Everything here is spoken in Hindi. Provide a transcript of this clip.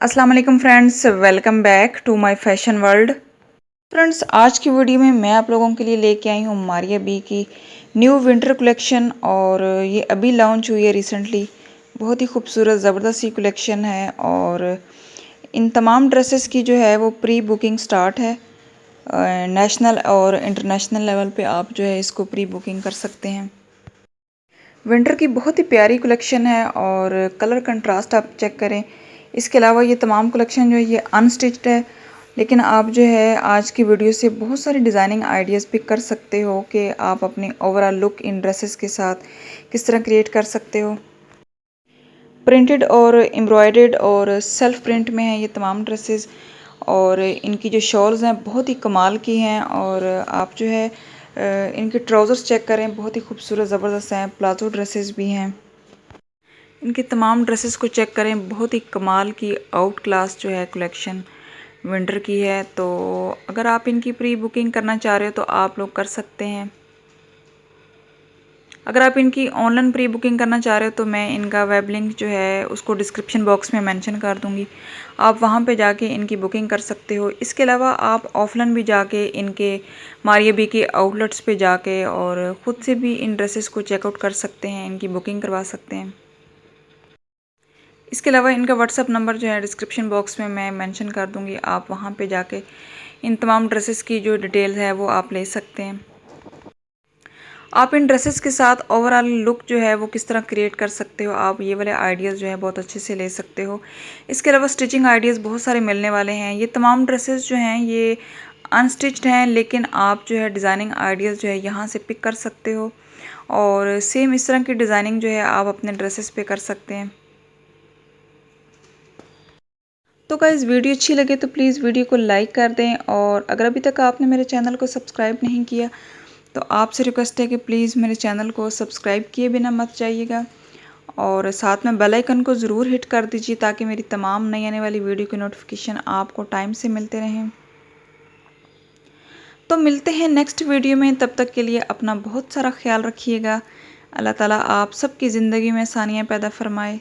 अस्सलाम वालेकुम friends, welcome back to my fashion world. Friends, आज की वीडियो में मैं आप लोगों के लिए लेके आई हूँ मारिया बी की न्यू विंटर कलेक्शन। और ये अभी लॉन्च हुई है रिसेंटली। बहुत ही खूबसूरत ज़बरदस्त सी कलेक्शन है और इन तमाम ड्रेसेस की जो है वो प्री बुकिंग स्टार्ट है। नेशनल और इंटरनेशनल लेवल पे आप जो है इसको प्री बुकिंग कर सकते हैं। विंटर की बहुत ही प्यारी कलेक्शन है और कलर कंट्रास्ट आप चेक करें। इसके अलावा ये तमाम कलेक्शन जो है ये अनस्टिच्ड है, लेकिन आप जो है आज की वीडियो से बहुत सारी डिज़ाइनिंग आइडियाज़ पिक कर सकते हो कि आप अपनी ओवरऑल लुक इन ड्रेसेस के साथ किस तरह क्रिएट कर सकते हो। प्रिंटेड और एम्ब्रॉयडर्ड और सेल्फ प्रिंट में है ये तमाम ड्रेसेस और इनकी जो शॉल्स हैं बहुत ही कमाल की हैं। और आप जो है इनके ट्राउज़र्स चेक करें, बहुत ही खूबसूरत ज़बरदस्त हैं। प्लाजो ड्रेसेस भी हैं। इनकी तमाम ड्रेसेस को चेक करें, बहुत ही कमाल की आउट क्लास जो है कलेक्शन विंटर की है। तो अगर आप इनकी प्री बुकिंग करना चाह रहे हो तो आप लोग कर सकते हैं। अगर आप इनकी ऑनलाइन प्री बुकिंग करना चाह रहे हो तो मैं इनका वेब लिंक जो है उसको डिस्क्रिप्शन बॉक्स में मेंशन कर दूंगी। आप वहां पे जाके इनकी बुकिंग कर सकते हो। इसके अलावा आप ऑफलाइन भी जाके इनके मारिया बी के आउटलेट्स पे जाके और ख़ुद से भी इन ड्रेसेस को चेकआउट कर सकते हैं, इनकी बुकिंग करवा सकते हैं। इसके अलावा इनका व्हाट्सअप नंबर जो है डिस्क्रिप्शन बॉक्स में मैं मेंशन कर दूंगी। आप वहां पे जाके इन तमाम ड्रेसेस की जो डिटेल है वो आप ले सकते हैं। आप इन ड्रेसेस के साथ ओवरऑल लुक जो है वो किस तरह क्रिएट कर सकते हो, आप ये वाले आइडियाज़ जो है बहुत अच्छे से ले सकते हो। इसके अलावा स्टिचिंग आइडियाज़ बहुत सारे मिलने वाले हैं। ये तमाम ड्रेसेस जो हैं ये अनस्टिच्ड हैं, लेकिन आप जो है डिज़ाइनिंग आइडियाज़ जो है यहाँ से पिक कर सकते हो और सेम इस तरह की डिज़ाइनिंग जो है आप अपने ड्रेसेस पे कर सकते हैं। तो गाइस, वीडियो अच्छी लगे तो प्लीज़ वीडियो को लाइक कर दें और अगर अभी तक आपने मेरे चैनल को सब्सक्राइब नहीं किया तो आपसे रिक्वेस्ट है कि प्लीज़ मेरे चैनल को सब्सक्राइब किए बिना मत जाइएगा और साथ में बेल आइकन को ज़रूर हिट कर दीजिए ताकि मेरी तमाम नई आने वाली वीडियो की नोटिफिकेशन आपको टाइम से मिलते रहें। तो मिलते हैं नेक्स्ट वीडियो में, तब तक के लिए अपना बहुत सारा ख्याल रखिएगा। अल्लाह ताला आप सबकी ज़िंदगी में आसानियाँ पैदा फरमाए।